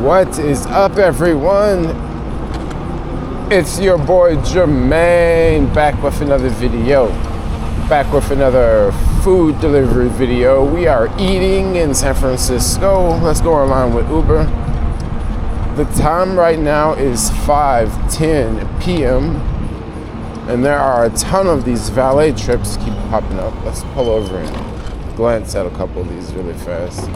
What is up, everyone? It's your boy Jermaine back with another video, back with another food delivery video. We are eating in San Francisco. Let's go online with Uber. The time right now is 5:10 p.m. and there are a ton of these valet trips keep popping up. Let's pull over and glance at a couple of these really fast.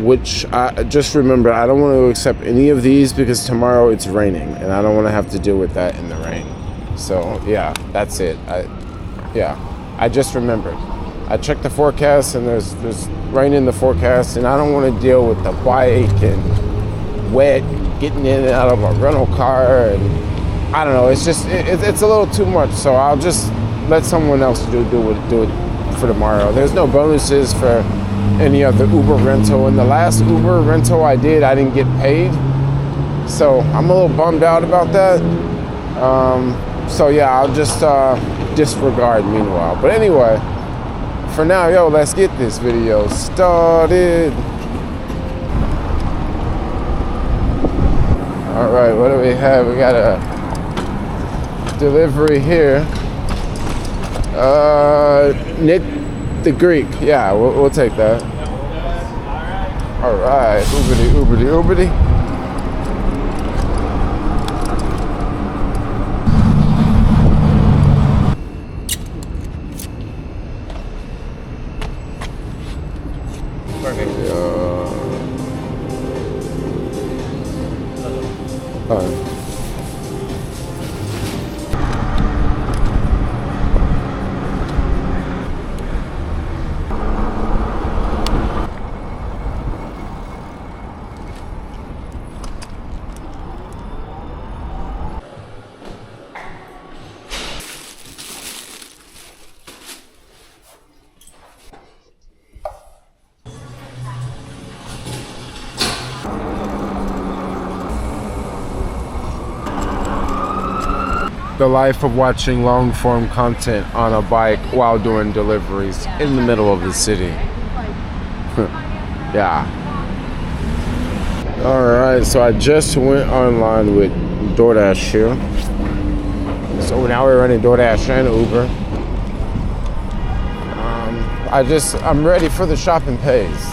Which I just remember, I don't want to accept any of these because tomorrow it's raining and I don't want to have to deal with that in the rain. So yeah, that's it. I just remembered. I checked the forecast and there's rain in the forecast, and I don't want to deal with the bike and wet and getting in and out of a rental car, and I don't know. It's just it's a little too much. So I'll just let someone else do it for tomorrow. There's no bonuses for any other Uber rental, and the last Uber rental I did, I didn't get paid, so I'm a little bummed out about that. So yeah, I'll just disregard meanwhile. But anyway, for now, yo, let's get this video started. All right, what do we have? We got a delivery here. Nick the Greek, yeah, we'll take that. All right, Uberty. The life of watching long form content on a bike while doing deliveries in the middle of the city. Yeah. Alright, so I just went online with DoorDash here. So now we're running DoorDash and Uber. I'm ready for the shopping pays.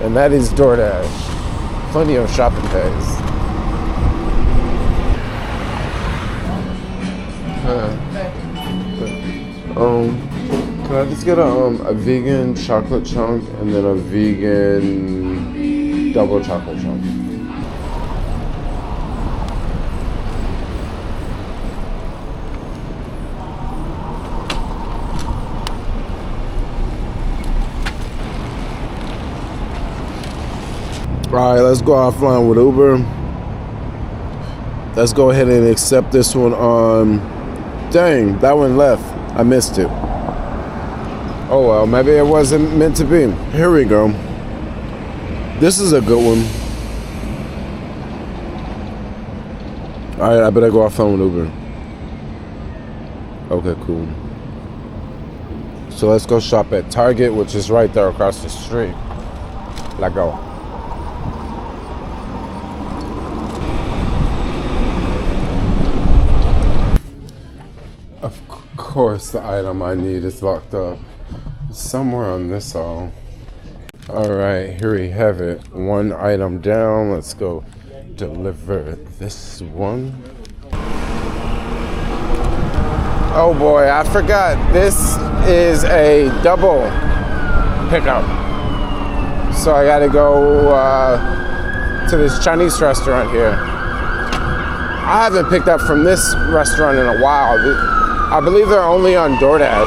And that is DoorDash. Plenty of shopping pays. Can I just get a vegan chocolate chunk and then a vegan double chocolate chunk? All right, let's go offline with Uber. Let's go ahead and accept this one on... Dang, that one left. I missed it. Oh well, maybe it wasn't meant to be. Here we go. This is a good one. Alright, I better go offline with Uber. Okay, cool. So let's go shop at Target, which is right there across the street. Let's go. Of course, the item I need is locked up somewhere on this aisle. All right, here we have it. One item down. Let's go deliver this one. Oh boy, I forgot. This is a double pickup. So I gotta go to this Chinese restaurant here. I haven't picked up from this restaurant in a while. I believe they're only on DoorDash.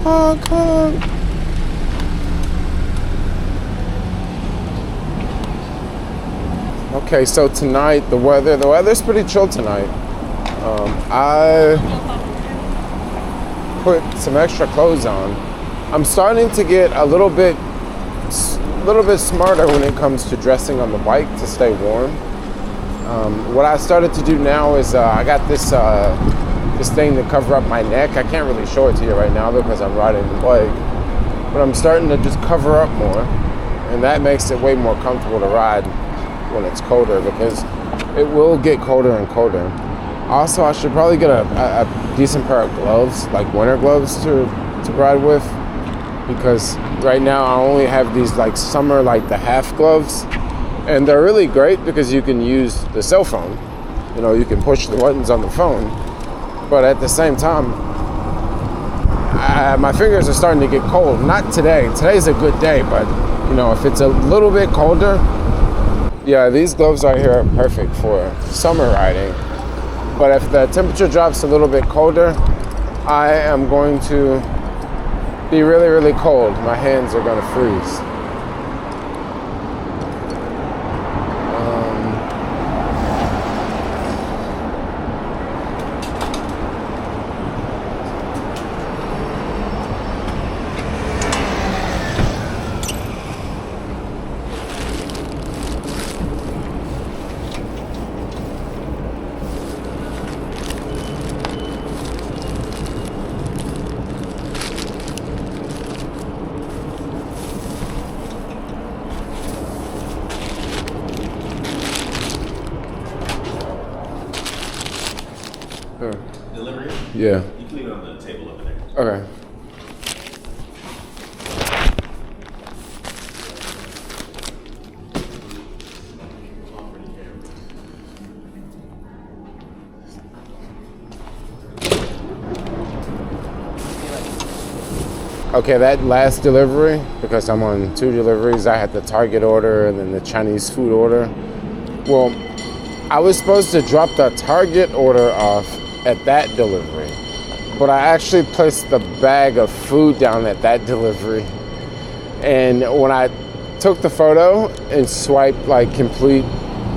Hong Kong. Okay, so tonight the weather's pretty chill tonight. I put some extra clothes on. I'm starting to get a little bit smarter when it comes to dressing on the bike to stay warm. What I started to do now is I got this thing to cover up my neck. I can't really show it to you right now because I'm riding the bike, but I'm starting to just cover up more, and that makes it way more comfortable to ride when it's colder, because it will get colder and colder. Also, I should probably get a decent pair of gloves, like winter gloves to ride with, because right now I only have these like summer, like the half gloves, and they're really great because you can use the cell phone. You know, you can push the buttons on the phone, but at the same time, my fingers are starting to get cold. Not today. Today's a good day, but you know, if it's a little bit colder, yeah, these gloves right here are perfect for summer riding. But if the temperature drops a little bit colder, I am going to be really, really cold. My hands are going to freeze. Delivery? Yeah. You can leave it on the table over there. Okay. Okay, that last delivery, because I'm on 2 deliveries, I had the Target order and then the Chinese food order. Well, I was supposed to drop the Target order off at that delivery, but I actually placed the bag of food down at that delivery. And when I took the photo and swiped like complete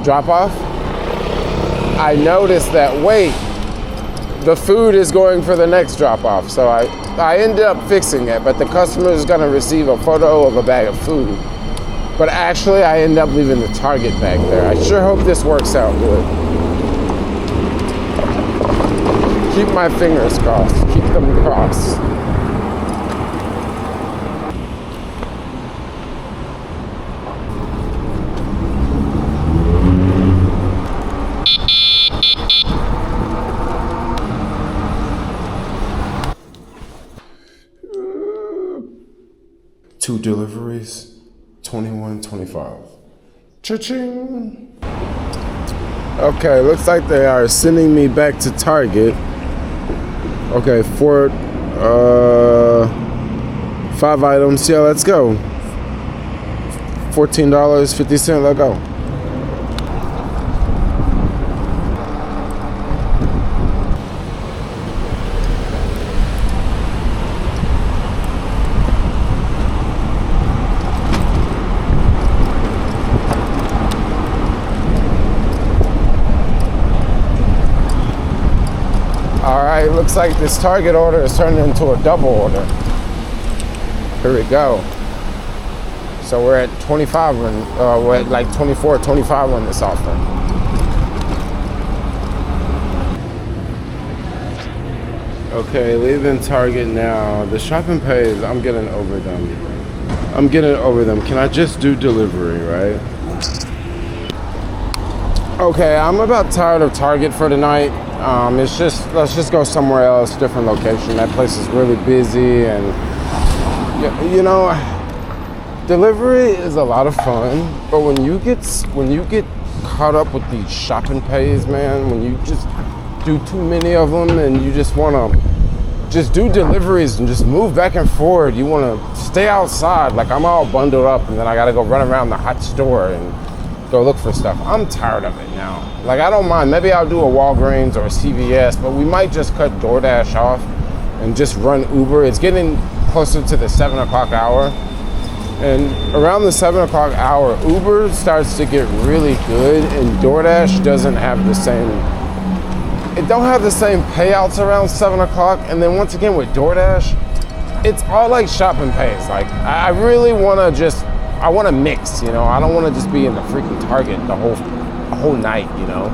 drop off, I noticed that, wait, the food is going for the next drop off. So I ended up fixing it, but the customer is gonna receive a photo of a bag of food. But actually, I ended up leaving the Target bag there. I sure hope this works out good. Keep my fingers crossed. Keep them crossed. Two deliveries, 21.25. Cha-ching! Okay, looks like they are sending me back to Target. Okay, 5 items. Yeah, let's go. $14.50. Let's go. Alright, looks like this Target order is turned into a double order. Here we go. So we're at 25 when, we're at like 24, 25 when this offer. Okay, leaving Target now. The shopping pays, I'm getting over them. Can I just do delivery, right? Okay, I'm about tired of Target for tonight. Let's just go somewhere else, different location. That place is really busy, and you know, delivery is a lot of fun. But when you get caught up with these shopping pays, man, when you just do too many of them and you just want to just do deliveries and just move back and forth, you want to stay outside. Like, I'm all bundled up and then I got to go run around the hot store and go look for stuff. I'm tired of it now. Like, I don't mind. Maybe I'll do a Walgreens or a CVS, but we might just cut DoorDash off and just run Uber. It's getting closer to the 7 o'clock hour, And around the 7 o'clock hour, Uber starts to get really good, and DoorDash doesn't have the same. It don't have the same payouts around 7 o'clock. And then once again with DoorDash, it's all like shopping pays. Like I really want to I want to mix, you know. I don't want to just be in the freaking Target the whole night, you know,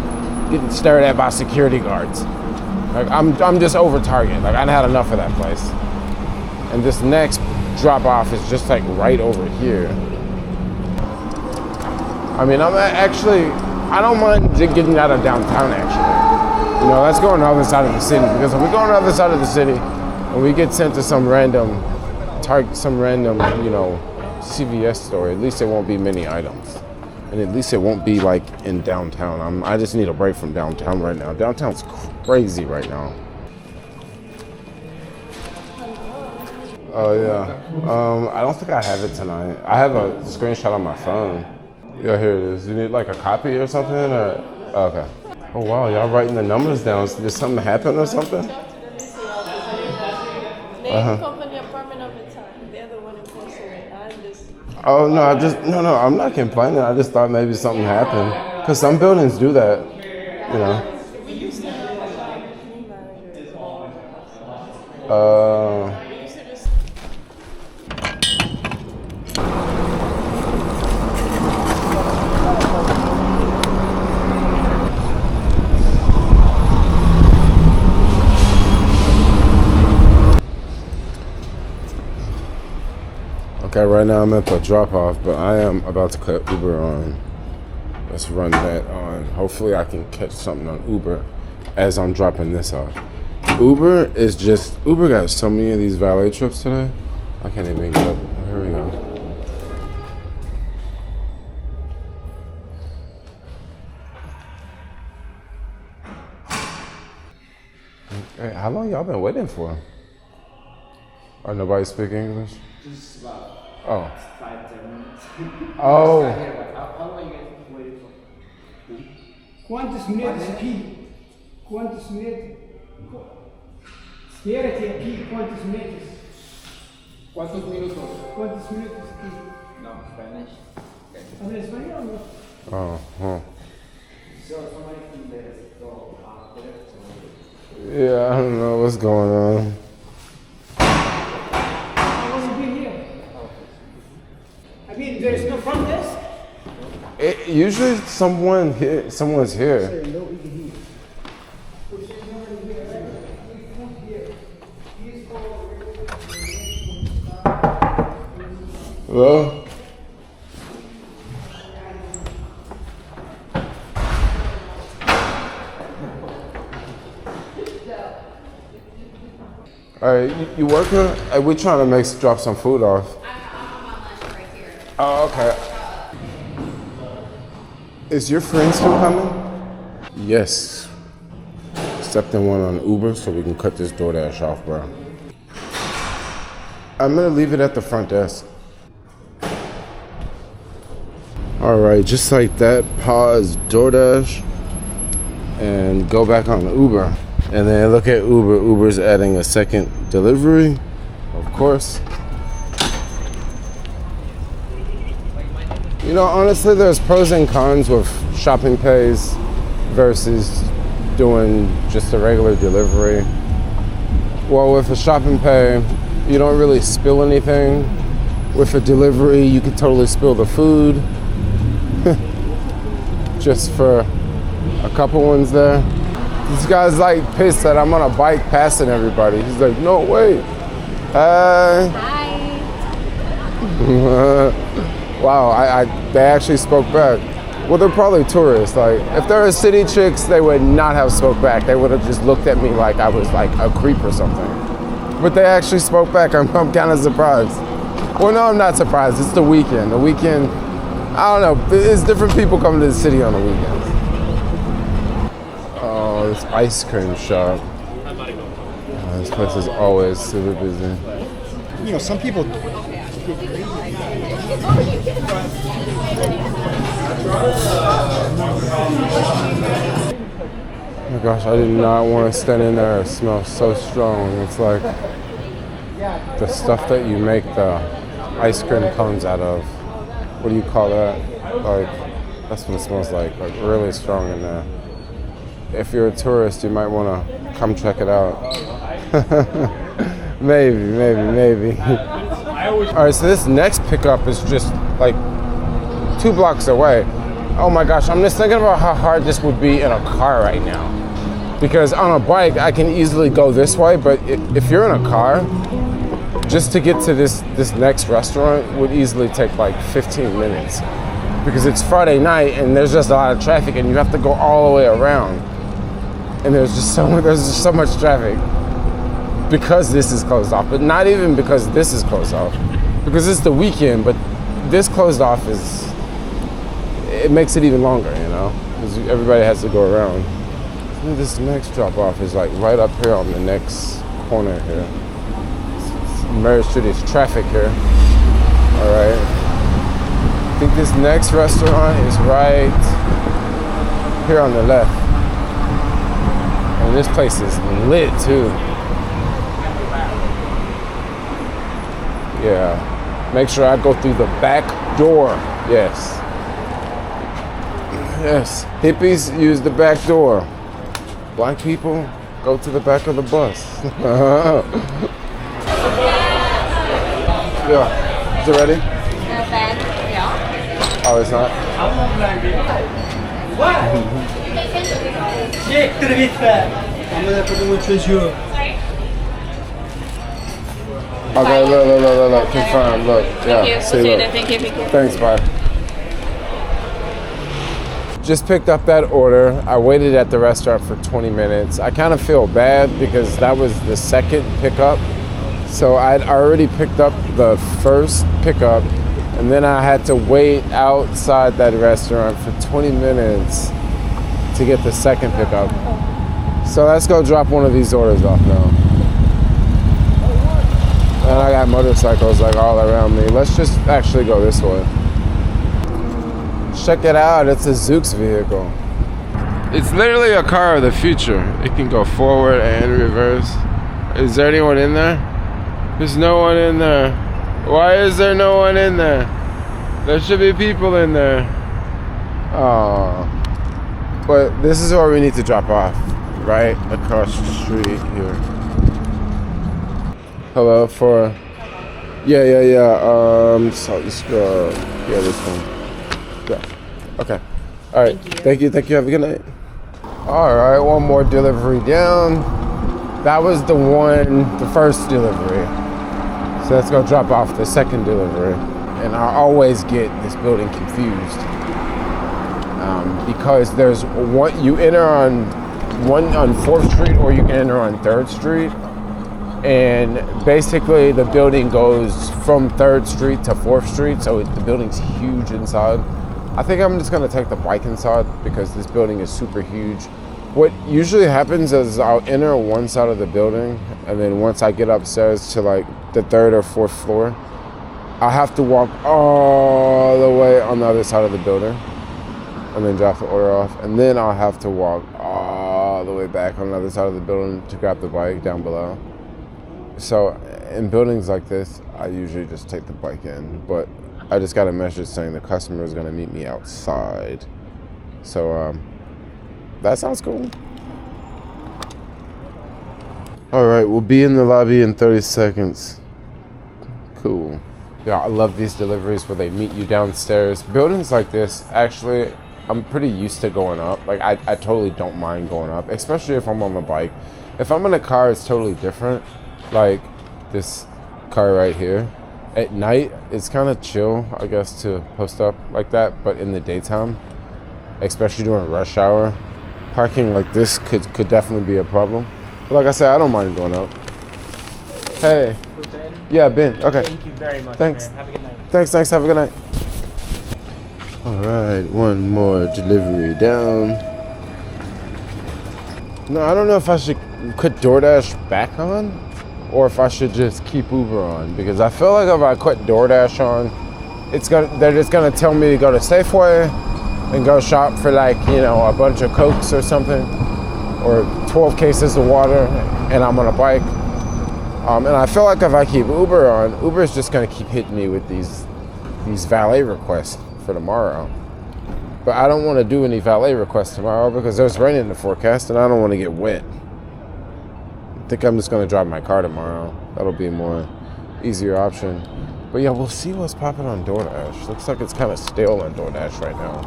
getting stared at by security guards. Like I'm just over Target. Like I had enough of that place. And this next drop off is just like right over here. I mean, I don't mind getting out of downtown actually. You know, let's go on the other side of the city, because if we go on the other side of the city and we get sent to some random, you know, CVS store, at least it won't be many items. And at least it won't be like in downtown. I just need a break from downtown right now. Downtown's crazy right now. Oh yeah. I don't think I have it tonight. I have a screenshot on my phone. Yeah, here it is. You need like a copy or something? Or okay. Oh wow, y'all writing the numbers down. Did something happen or something? Company apartment of the time. The other one in Porcelain. Oh no, I'm not complaining. I just thought maybe something happened. Cause some buildings do that, you know. We used to have a new manager. Okay, right now I'm at the drop off, but I am about to cut Uber on. Let's run that on. Hopefully I can catch something on Uber as I'm dropping this off. Uber got so many of these valet trips today. I can't even get up. Here we go. Hey, how long y'all been waiting for? Or nobody speak English? Just about 5-10 minutes. Oh. How long are you guys waiting for? Quantos minutos aqui? Quantos minutos? Espera-te aqui, quantos minutos? ¿Cuántos minutos? Quantos minutos aqui? No, Spanish. Habla espanhol, não? Oh, huh. So somebody can let us go after. Yeah, I don't know what's going on. How long have you been here? I mean, there is no front desk? Usually someone's here. Hello? All right, you working? We're trying to drop some food off. I'm on lunch right here. Oh, okay. Is your friend still coming? Yes. Stepped in one on Uber so we can cut this DoorDash off, bro. I'm gonna leave it at the front desk. All right, just like that, pause DoorDash and go back on Uber. And then look at Uber. Uber's adding a second delivery, of course. You know, honestly, there's pros and cons with shopping pays versus doing just a regular delivery. Well, with a shopping pay, you don't really spill anything. With a delivery, you could totally spill the food. Just for a couple ones there. This guy's like pissed that I'm on a bike passing everybody. He's like, no, wait. Hi. Wow, they actually spoke back. Well, they're probably tourists. Like, if they're city chicks, they would not have spoke back. They would have just looked at me like I was like a creep or something. But they actually spoke back. I'm kind of surprised. Well, no, I'm not surprised. It's the weekend. The weekend, I don't know. It's different people coming to the city on the weekends. Oh, this ice cream shop. Oh, this place is always super busy. You know, some people. Oh my gosh, I did not want to stand in there. It smells so strong. It's like the stuff that you make the ice cream cones out of. What do you call that? Like, that's what it smells like really strong in there. If you're a tourist, you might want to come check it out. maybe. All right, so this next pickup is just like 2 blocks away. Oh my gosh, I'm just thinking about how hard this would be in a car right now. Because on a bike, I can easily go this way, but if you're in a car, just to get to this next restaurant would easily take like 15 minutes. Because it's Friday night and there's just a lot of traffic and you have to go all the way around. And there's just so much traffic because this is closed off, but not even because this is closed off. Because it's the weekend, but this closed off it makes it even longer, you know? Because everybody has to go around. This next drop off is like right up here on the next corner here. Mary Street is traffic here. All right. I think this next restaurant is right here on the left. And this place is lit too. Yeah. Make sure I go through the back door. Yes. Yes. Hippies use the back door. Black people go to the back of the bus. Yeah. Is it ready? Oh, it's not? Okay, look. Confirm, look. Yeah, see, look. Thank you. Thanks, bye. Just picked up that order. I waited at the restaurant for 20 minutes. I kind of feel bad because that was the second pickup. So I'd already picked up the first pickup and then I had to wait outside that restaurant for 20 minutes to get the second pickup. So let's go drop one of these orders off now. And I got motorcycles like all around me. Let's just actually go this way. Check it out, it's a Zoox vehicle. It's literally a car of the future. It can go forward and reverse. Is there anyone in there? There's no one in there. Why is there no one in there? There should be people in there. Oh. But this is where we need to drop off. Right across the street here. Hello for... Yeah. So this one. Yeah. Okay. All right. Thank you. Have a good night. All right. One more delivery down. That was the first delivery. So let's go drop off the second delivery. And I always get this building confused because there's one. You enter on 4th Street or you can enter on 3rd Street. And basically the building goes from 3rd Street to 4th Street. So the building's huge inside. I think I'm just gonna take the bike inside because this building is super huge. What usually happens is I'll enter one side of the building and then once I get upstairs to like the 3rd or 4th floor, I have to walk all the way on the other side of the building and then drop the order off. And then I'll have to walk all the way back on the other side of the building to grab the bike down below. So in buildings like this, I usually just take the bike in, but I just got a message saying the customer is gonna meet me outside. So that sounds cool. All right, we'll be in the lobby in 30 seconds. Cool. Yeah, I love these deliveries where they meet you downstairs. Buildings like this, actually, I'm pretty used to going up. Like, I totally don't mind going up, especially if I'm on the bike. If I'm in a car, it's totally different. Like this car right here. At night, it's kind of chill, I guess, to post up like that. But in the daytime, especially during rush hour, parking like this could definitely be a problem. But like I said, I don't mind going up. Hey. Yeah, Ben. Okay. Thank you very much. Thanks. Man. Have a good night. Thanks. Have a good night. All right, one more delivery down. No, I don't know if I should put DoorDash back on or if I should just keep Uber on, because I feel like if I put DoorDash on, they're just gonna tell me to go to Safeway and go shop for like, you know, a bunch of Cokes or something, or 12 cases of water, and I'm on a bike. And I feel like if I keep Uber on, Uber is just going to keep hitting me with these valet requests for tomorrow. But I don't want to do any valet requests tomorrow because there's rain in the forecast and I don't want to get wet. I think I'm just going to drive my car tomorrow. That'll be a more easier option. But yeah, we'll see what's popping on DoorDash. Looks like it's kind of stale on DoorDash right now.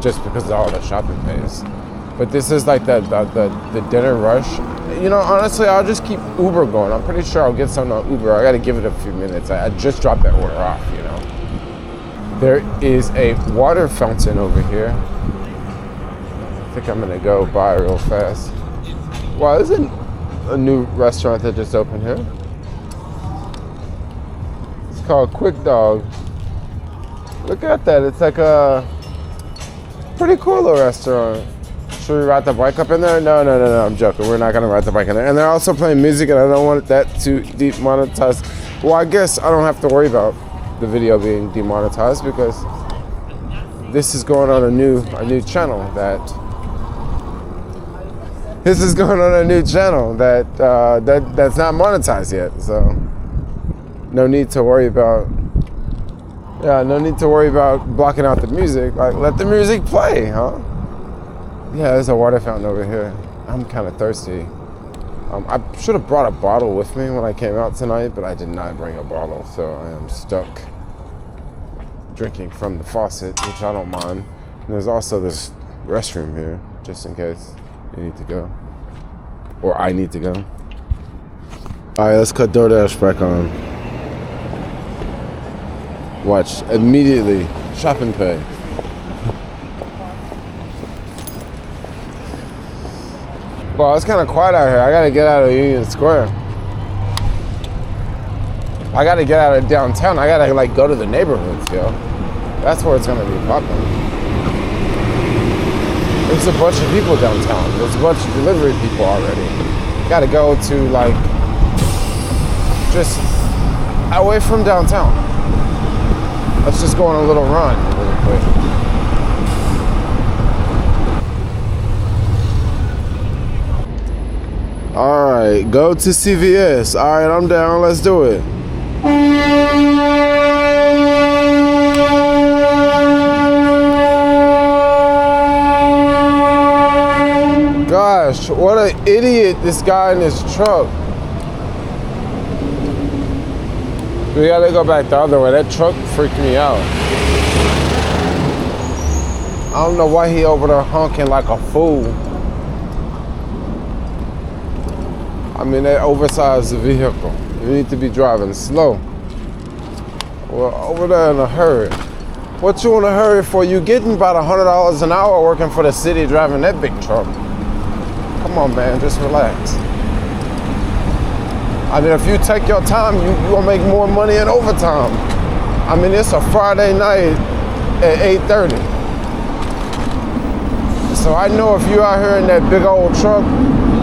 Just because of all the shopping pays. But this is like the dinner rush. You know, honestly, I'll just keep Uber going. I'm pretty sure I'll get something on Uber. I got to give it a few minutes. I just dropped that order off, you know. There is a water fountain over here. I think I'm going to go by real fast. Wow, isn't a new restaurant that just opened here? It's called Quick Dog. Look at that. It's like a pretty cool little restaurant. Should we ride the bike up in there? No, I'm joking. We're not going to ride the bike in there. And they're also playing music, and I don't want that to demonetize. Well, I guess I don't have to worry about the video being demonetized because this is going on a new channel that's not monetized yet. So no need to worry about blocking out the music. Like, let the music play, huh? Yeah, there's a water fountain over here. I'm kind of thirsty. I should have brought a bottle with me when I came out tonight, but I did not bring a bottle, so I am stuck drinking from the faucet, which I don't mind. And there's also this restroom here, just in case you need to go. Or I need to go. All right, let's cut DoorDash back on. Watch, immediately, shop and pay. Well, it's kind of quiet out here. I gotta get out of Union Square. I gotta get out of downtown. I gotta like go to the neighborhoods, yo. That's where it's gonna be popping. There's a bunch of people downtown. There's a bunch of delivery people already. Gotta go to like just away from downtown. Let's just go on a little run really quick. All right, go to CVS. All right, I'm down. Let's do it. Gosh, what an idiot this guy in this truck. We gotta go back the other way. That truck freaked me out. I don't know why he over there honking like a fool. I mean, that oversized vehicle. You need to be driving slow. Well, over there in a hurry. What you in a hurry for? You getting about $100 an hour working for the city driving that big truck. Come on, man, just relax. I mean, if you take your time, you gonna make more money in overtime. I mean, it's a Friday night at 8:30. So I know if you out here in that big old truck,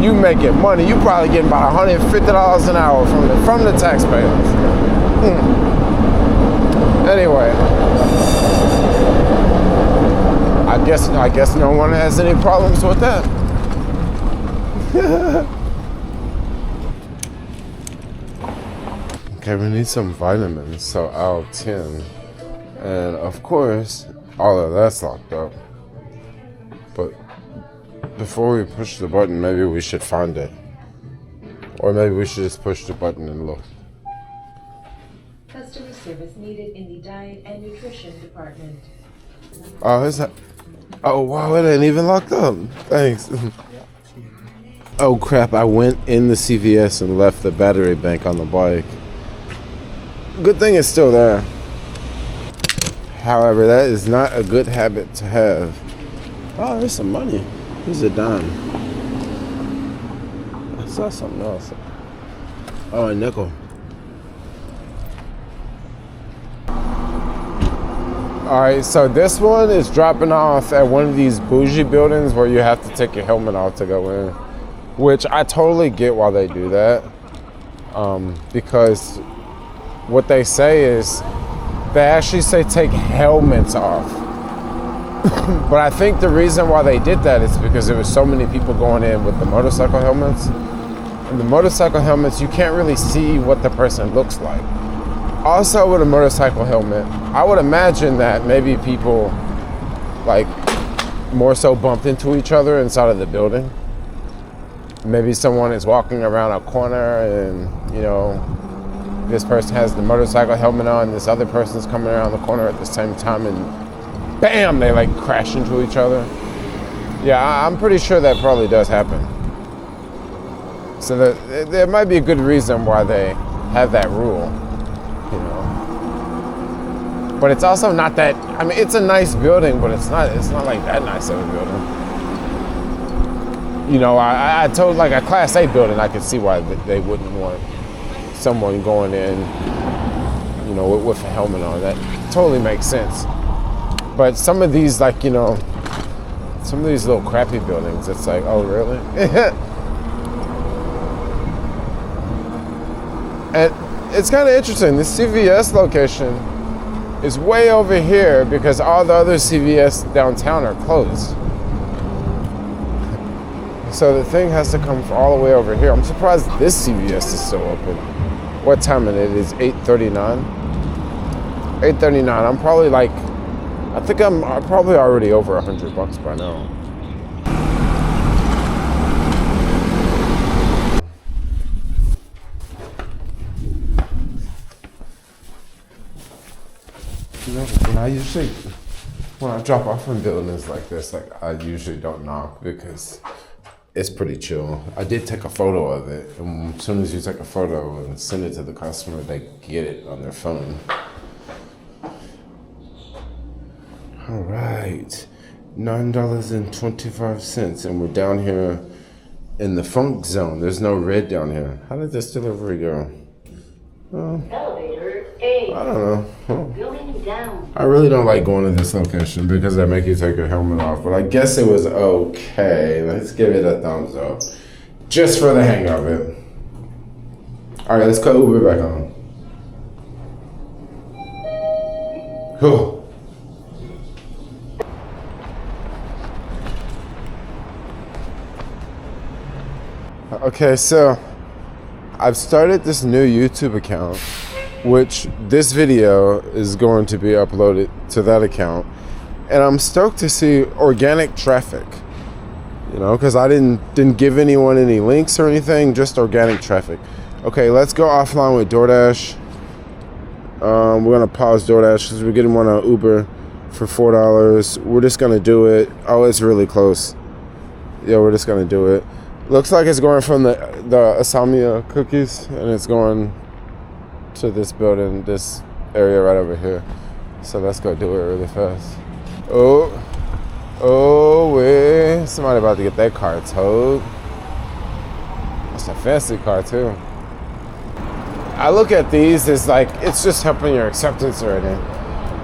you making money. You probably getting about $150 an hour from the taxpayers. Anyway, I guess no one has any problems with that. Okay, we need some vitamins, so aisle 10. And of course, all of that's locked up. But before we push the button, maybe we should find it. Or maybe we should just push the button and look. Customer service needed in the diet and nutrition department. Oh, is that? Oh, wow, it ain't even locked up. Thanks. Oh, crap, I went in the CVS and left the battery bank on the bike. Good thing it's still there. However, that is not a good habit to have. Oh, there's some money. Here's a dime. I saw something else. Oh, a nickel. Alright, so this one is dropping off at one of these bougie buildings where you have to take your helmet off to go in. Which I totally get why they do that. Because what they say is, they actually say take helmets off. But I think the reason why they did that is because there was so many people going in with the motorcycle helmets And the motorcycle helmets, you can't really see what the person looks like. Also with a motorcycle helmet, I would imagine that maybe people like more so bumped into each other inside of the building. Maybe someone is walking around a corner and, you know, this person has the motorcycle helmet on, this other person's coming around the corner at the same time, and bam, they like crash into each other. Yeah, I'm pretty sure that probably does happen. So there might be a good reason why they have that rule, you know. But it's also not that, I mean, it's a nice building, but it's not like that nice of a building. You know, I told like a Class A building, I could see why they wouldn't want someone going in, you know, with a helmet on. That totally makes sense. But some of these, like, you know, some of these little crappy buildings, it's like, oh, really? And it's kind of interesting. This CVS location is way over here because all the other CVS downtown are closed. So the thing has to come all the way over here. I'm surprised this CVS is still open. What time it is? 8:39? 8:39. I'm probably like, I think I'm probably already over $100 by now. You know, when I drop off in buildings like this, like I usually don't knock because it's pretty chill. I did take a photo of it, and as soon as you take a photo and send it to the customer, they get it on their phone. All right, $9.25, and we're down here in the funk zone. There's no red down here. How did this delivery go? Elevator A. I don't know. Going down. I really don't like going to this location because they make you take your helmet off, but I guess it was okay. Let's give it a thumbs up. Just for the hang of it. All right, let's cut Uber back on. Whew. Okay, so I've started this new YouTube account, which this video is going to be uploaded to that account. And I'm stoked to see organic traffic, you know, because I didn't give anyone any links or anything, just organic traffic. Okay, let's go offline with DoorDash. We're going to pause DoorDash because we're getting one on Uber for $4. We're just going to do it. Oh, it's really close. Yeah, we're just going to do it. Looks like it's going from the Asamia cookies, and it's going to this building, this area right over here. So let's go do it really fast. Wait, somebody about to get that car towed. It's a fancy car too. I look at these as like, it's just helping your acceptance rating.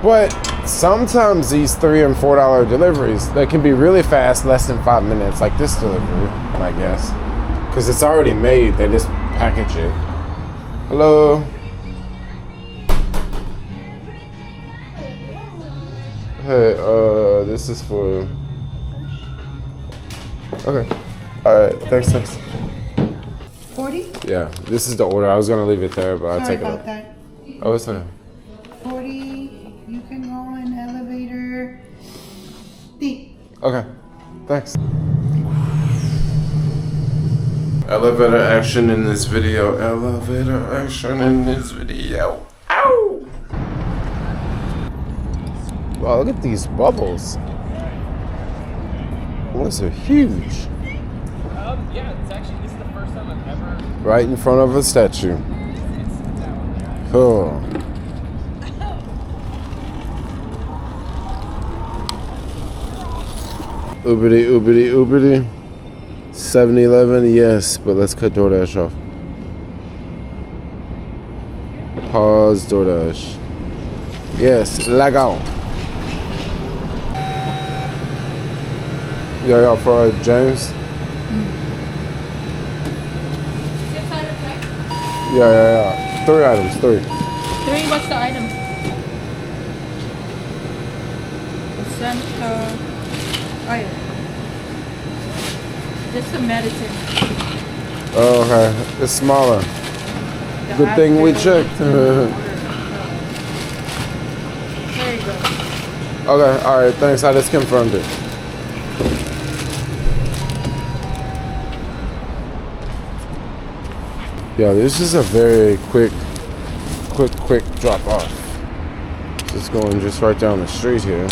But sometimes these $3 and $4 deliveries, they can be really fast, less than 5 minutes, like this delivery, I guess. Because it's already made, they just package it. Hello? Hey, this is for... Okay. Alright, thanks. 40? Yeah, this is the order. I was going to leave it there, but I'll Sorry take it about up. that. Oh, it's fine. 40, you can go in elevator D. Okay, thanks. Elevator action in this video. Elevator action in this video. Ow! Wow, look at these bubbles. Those are huge. Yeah, it's actually, this is the first time I've ever... Right in front of a statue. Cool. Uberty. 7-Eleven, yes, but let's cut DoorDash off. Pause DoorDash. Yes, legal. Yeah, for James. Yeah. 3 items, 3. 3, what's the item? Placenta oil. Just some medicine. Oh, okay. It's smaller. Good thing we checked. There you go. Okay, alright, thanks. I just confirmed it. Yeah, this is a very quick drop off. Just going just right down the street here.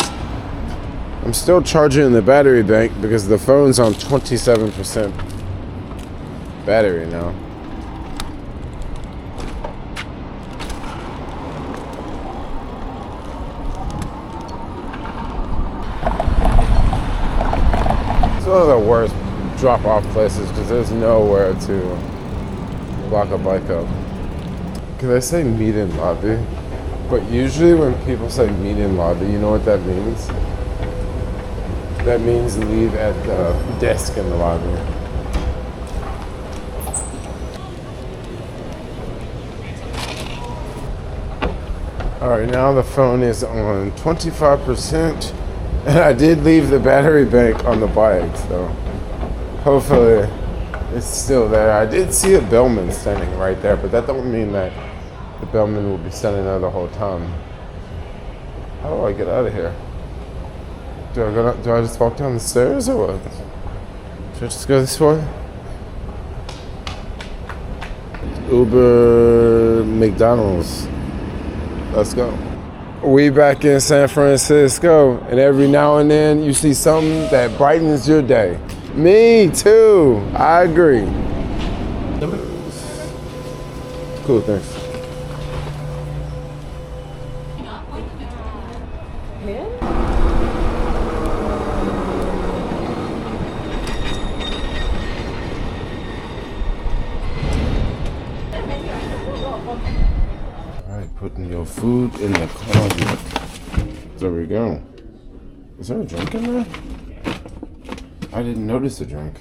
I'm still charging the battery bank because the phone's on 27% battery now. It's one of the worst drop off places because there's nowhere to lock a bike up. Can I say meet in lobby? But usually when people say meet in lobby, you know what that means? That means leave at the desk in the lobby. Alright, now the phone is on 25%. And I did leave the battery bank on the bike, so hopefully it's still there. I did see a bellman standing right there, but that don't mean that the bellman will be standing there the whole time. How do I get out of here? Do I just walk down the stairs or what? Should I just go this way? Uber McDonald's. Let's go. We back in San Francisco, and every now and then you see something that brightens your day. Me too. I agree. Cool, thanks. Putting your food in the closet. There we go. Is there a drink in there? I didn't notice a drink.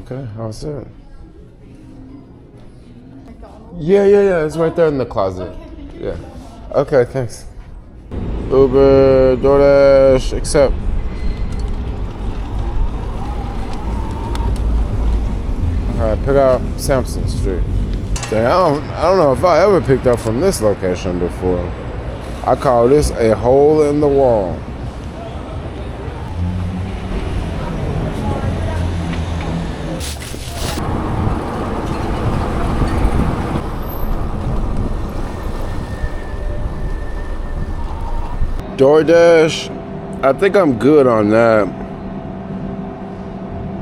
Okay, how's that? Yeah, it's right there in the closet. Yeah. Okay, thanks. Uber, DoorDash, accept. Alright, pick up Sampson Street. I don't know if I ever picked up from this location before. I call this a hole in the wall. DoorDash, I think I'm good on that.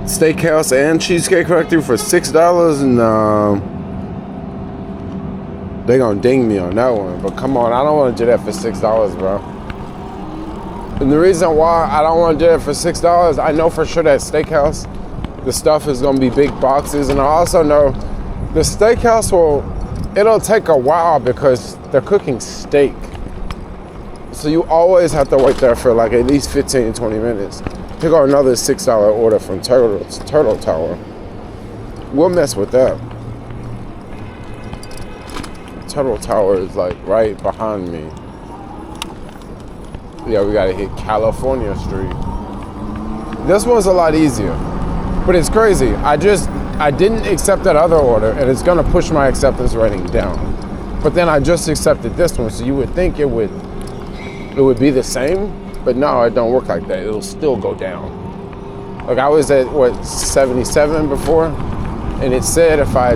Steakhouse and Cheesecake Factory for $6, and they gonna ding me on that one, but come on, I don't want to do that for $6, bro. And the reason why I don't want to do it for $6, I know for sure that steakhouse, the stuff is gonna be big boxes, and I also know the steakhouse it'll take a while because they're cooking steak. So you always have to wait there for like at least 15, 20 minutes to go another $6 order from Turtle Tower. We'll mess with that. Turtle Tower is like right behind me. Yeah, we gotta hit California Street. This one's a lot easier, but it's crazy. I didn't accept that other order, and it's gonna push my acceptance rating down. But then I just accepted this one, so you would think it would be the same, but no, it don't work like that. It'll still go down. Like I was at 77 before, and it said if I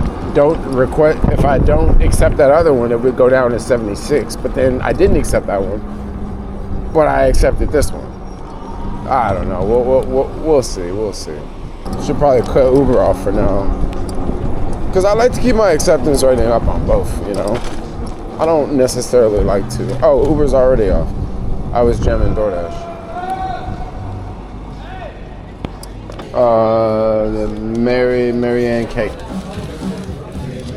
don't accept that other one, it would go down to 76. But then I didn't accept that one, but I accepted this one. I don't know. We'll see. Should probably cut Uber off for now, because I like to keep my acceptance rating up on both. You know, I don't necessarily like to. Oh, Uber's already off. I was jamming DoorDash. Marianne Cake.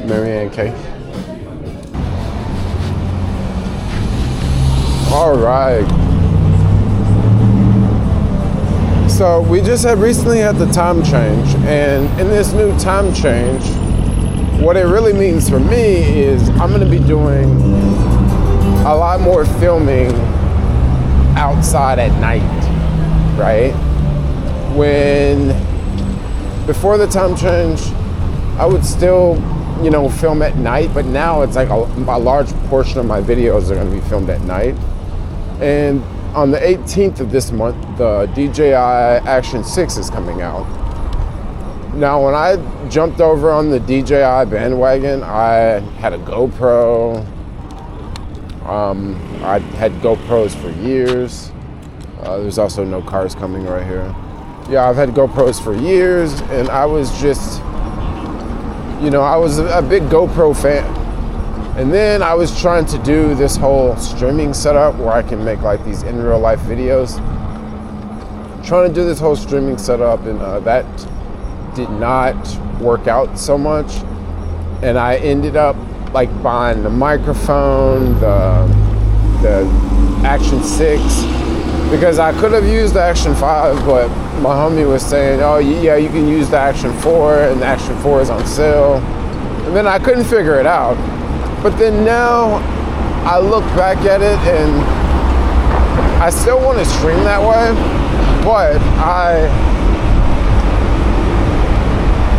Marianne Cake. All right. So we just recently had the time change, and in this new time change, what it really means for me is I'm going to be doing a lot more filming outside at night, right? When before the time change, I would still, film at night, but now it's like a large portion of my videos are going to be filmed at night. And on the 18th of this month, the DJI Action 6 is coming out. Now, when I jumped over on the DJI bandwagon, I had a GoPro. I had GoPros for years. There's also no cars coming right here. Yeah, I've had GoPros for years, and I was just, I was a big GoPro fan. And then I was trying to do this whole streaming setup where I can make like these in real life videos. Trying to do this whole streaming setup, and that did not work out so much. And I ended up like buying the microphone, the Action 6, because I could have used the Action 5, but my homie was saying, oh yeah, you can use the Action 4, and the Action 4 is on sale. And then I couldn't figure it out. But then now I look back at it and I still want to stream that way, but I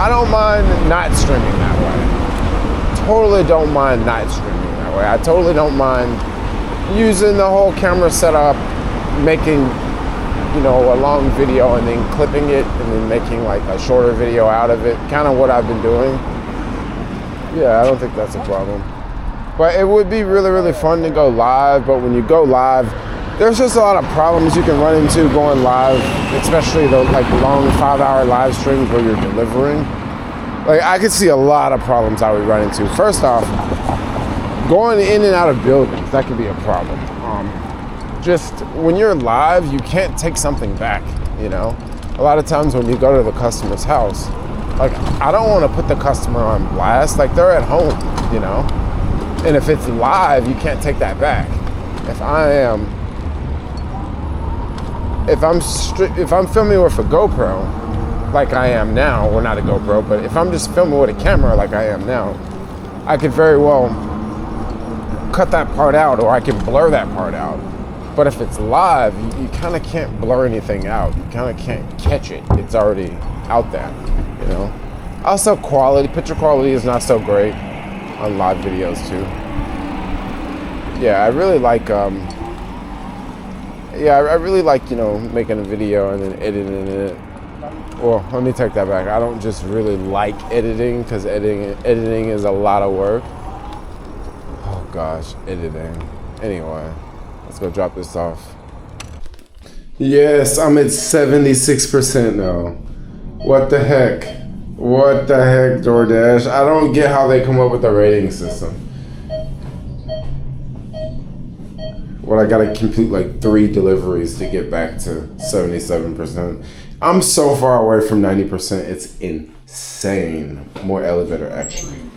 don't mind not streaming that way. Totally don't mind not streaming that way. I totally don't mind using the whole camera setup, making, a long video and then clipping it and then making like a shorter video out of it. Kind of what I've been doing. Yeah, I don't think that's a problem. But it would be really, really fun to go live. But when you go live, there's just a lot of problems you can run into going live, especially the like long 5-hour live streams where you're delivering. Like I could see a lot of problems I would run into. First off, going in and out of buildings, that could be a problem. Just when you're live, you can't take something back, A lot of times when you go to the customer's house, like I don't want to put the customer on blast. Like they're at home, And if it's live, you can't take that back. If I'm filming with a GoPro, like I am now, well not a GoPro, but if I'm just filming with a camera like I am now, I could very well cut that part out, or I can blur that part out. But if it's live, you kind of can't blur anything out. You kind of can't catch it. It's already out there, Also, picture quality is not so great on live videos too. Yeah, I really like making a video and then editing it. Well, let me take that back. I don't just really like editing, because editing is a lot of work. Oh gosh, editing. Anyway, let's go drop this off. Yes, I'm at 76% now. What the heck? What the heck, DoorDash? I don't get how they come up with a rating system. What, I gotta complete like 3 deliveries to get back to 77%. I'm so far away from 90%, it's insane. More elevator action.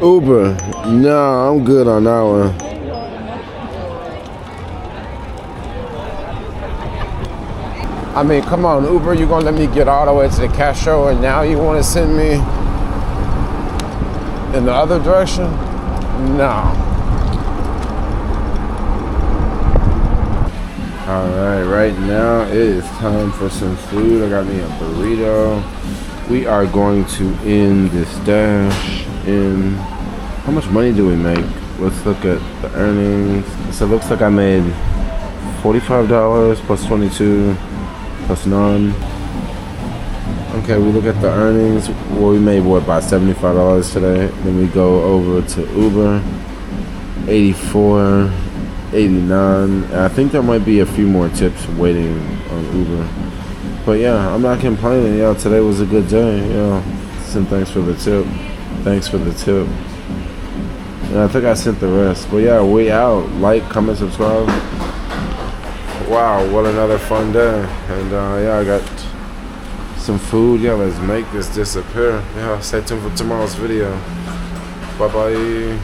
Uber, no, I'm good on that one. I mean, come on, Uber, you gonna let me get all the way to the cash show and now you wanna send me in the other direction? No. Alright, right now it is time for some food. I got me a burrito. We are going to end this dash in, how much money do we make? Let's look at the earnings. So it looks like I made $45 plus 22 plus 9. Okay, we look at the earnings. Well, we made what, about $75 today. Then we go over to Uber, 84, 89. And I think there might be a few more tips waiting on Uber. But yeah, I'm not complaining. Yo, today was a good day. Yo, send thanks for the tip. Thanks for the tip. And I think I sent the rest. But yeah, we out. Like, comment, subscribe. Wow, what another fun day. And yeah, I got some food. Yeah, let's make this disappear. Yeah, stay tuned for tomorrow's video. Bye bye.